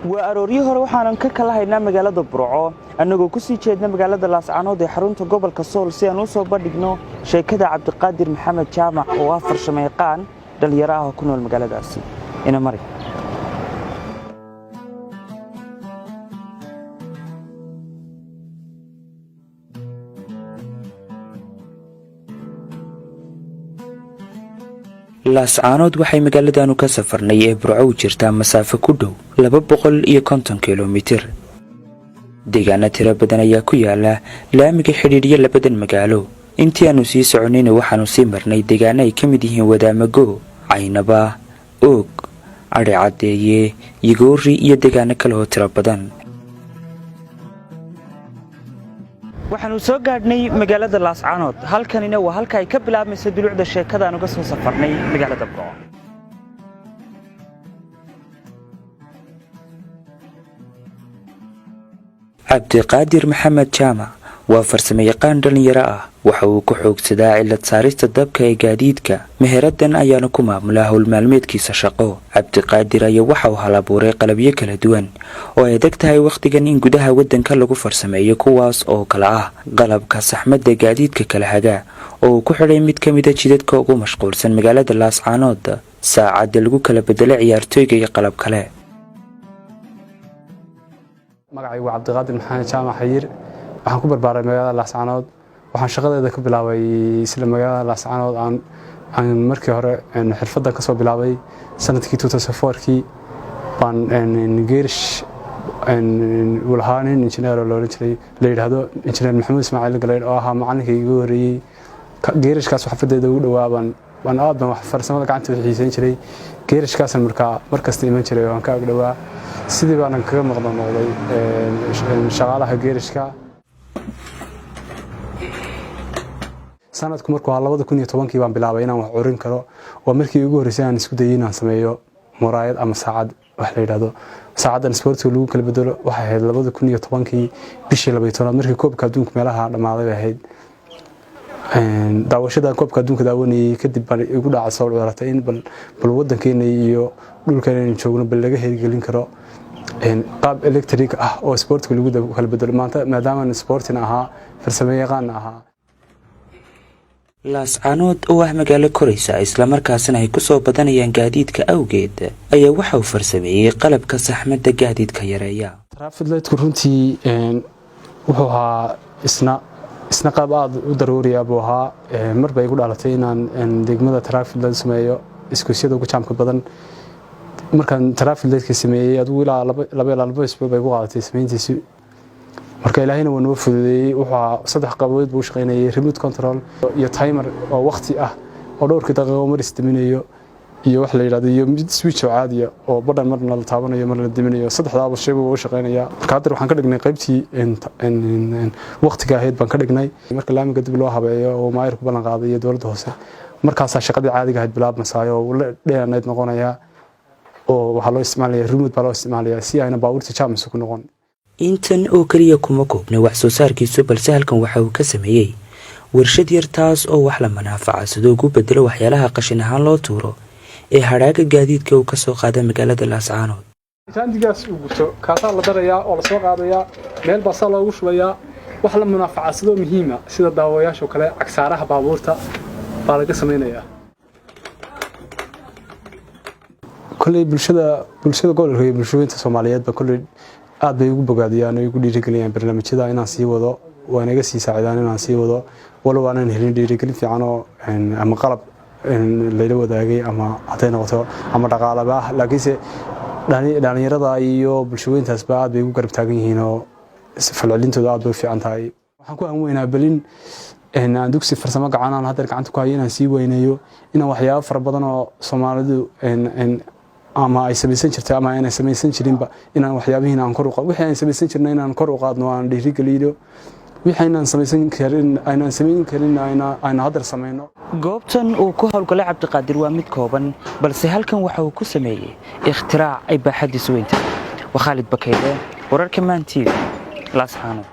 وأروريه روحنا ككله هنا مجال الضبرعة أنه كسي جدنا مجال laascaano ده حرون تجوبل كسول سيانوسو بدقنو شيء كذا عبد القادر محمد جامع وفرسامو يقان دل يراه كنول مجال داسي إنا مري laascaanood waxay magaaladaanu ka safarnay ee burco u jirtaa masaafo ku dhow 250 kiiloomitir deegaana tiro badan ayaa ku yaala laamiga xidhiidhiya labadan magaalo intii aanu sii soconayna waxaanu sii marnay deegaana ay ka mid yihiin wadaamago caynaba oog ari cadeeye yigoori iyo deegaana kale oo tiro badan waxaanu soo gaadhnay magaalada laascaanood halkanina waa halka ay ka bilaabmayso dulucda sheekada aanu ka soo safarnay magaalada burco cabdiqaadir maxamed jaamac waa farsamo yaqaan dhalinyaro ah waxa uu ku xoogsadaa cilad saarista dabka ee gaadiidka meheradan ayaana ku maamulaa hawl maalmeedkiisa shaqo cabdiqaadir ayaa waxa uu halabuuray qalabyo kala duwan oo ay adag tahay waqtigan in gudaha wadanka lagu farsameeyo kuwaas oo kala ah qalabka saxmadda gaadiidka kala haga oo ku xidhay mid ka mid ah jidadka ugu mashquulsan magaalada laascaanood saacada lagu kala bedelo ciyaartooyga iyo qalab kale magacaygu waa cabdiqaadir maxamed jaamac xayir waxaan ku barbaaray magaalada laascaanood waxaan shaqadeeda ka bilaabay isla magaalada laascaanood aan markii hore xirfadda ka soo bilaabay sanadkii 2004kii baan geerish walhaanin injineer oo la yiraahdo injineer maxamed ismaaciil galeed oo ahaa macallinkii igu horeeyay geerishkaas xirfadeeda ugu dhawaa baan aad baan wax farsamada gacanta xiisayn jiray geerishkaas markasta iman jiray oo aan ka agdhawaa sidii baan kaga noqday shaqaalaha geerishka sanadku markuu 2010kii baan bilaabay inaan wax urin karo oo markii ugu horeysay aan isku dayay inaan sameeyo muraayad ama saacad wax la yiraahdo saacadan sportiga lagu kala bedelo waxa ahayd 2010kii bishii 12 markii koobka adduunka meelaha dhamaaday ahayd daawashada koobka adduunka daawanayay kadib baan igu dhacay soo codratay in bal wadankeena iyo dhulkeena joogno bal laga hirgelin karo qaab electric ah oo sportiga lagu kala bedelo maanta maadaama sportina ahaa farsamo yaqaan ahaa laascaanood oo ah magaalo koraysa isla markaasna ay ku soo badanayaan gaadiidka awgeed ayaa waxa uu farsameeyay qalabka saxmadda gaadiidka yareeya traffic light runtii wuxuu ahaa isna qaab aad u daruuri ah buu ahaa marba igu dhalatay inaan degmada traffic light sameeyo iskuusyada ugu jaamka badan markaan traffic light sameeyay adigu ilaa laba isbuuc bay ku qaadatay sameyntiisa marka ilaahayna waa noo fududeeyay wuxuu saddex qabood buu shaqeynayay remote control iyo timer oo waqti ah oo dhowrkii daqiiqo mar isdiminayo iyo wax la yiraahdo iyo switch caadi ah oo badhan marna la taabanayo marna la diminayo saddexdaaba shay buu shaqeynaya marka hadda waxaan ka dhignay qaybtii waqtiga ahayd baan ka dhignay marka laamiga dib loo habeeyo oo maayirku ballan qaaday iyo dawladda hoose markaas shaqadii caadiga ahayd bilaabmaysaa oo la dheeraanayd noqonaya oo waxa loo isticmaalayaa remote baa loo isticmaalayaa si ayna baabuurta jaamis ku noqon intan oo kaliya kuma koobna wax soo saarkiisu balse halkan waxa uu ka sameeyay warshad yar taas oo wax la manaafacadsado ugu bedelo waxyaalaha qashin ahaan loo tuuro ee hadhaaga gaadiidka uu ka soo qaada magaalada laascaanood taandigaas uu guto kaasa la darayaa oo la soo qaadaya meel baa saa loogu shubayaa wax la manaafacadsado muhiim ah sida daawayaasha kale cagsaaraha baabuurta baa laga sameeyaa kulay bulshada gobolka iyo bulshooyinka Soomaaliyeed ba kulay aad bay ugu bogaadiyaan oo ugu dhiirigeliyaan barnaamijyada inaan sii wado waa naga sii saacidaan inaan sii wado walow aanan helin dhiirigelin fiican oo ama qalab la wadaagay ama haday noqoto ama dhaqaalaba laakiinse dhalinyarada iyo bulshooyinkaas ba aad bay ugu garab taagan yihiin oo falcelintooda aad bay fiican tahay waxaan ku aanweynaa balin aan dugsi farsamo gacanaan hadda gacanta ku hayo inaan sii weynayo inaan waxyaabo fara badan oo Soomaalidu ama ay samaysan jirtay ama ay samaysan jirinba inaan waxyaabihiin aan kor u qaado wixii aan samaysan jirnay inaan kor u qaadno aan dhiirigeliyo wixii aan samaysan karin ayna hadda sameeyno goobtan uu ku hawlgalay cabdiqaadir waa mid kooban balse halkan waxa uu ku sameeyay ikhtirac ay baaxadiisu weyn tahay Khalid Bakayde wararka maan TV laascaanood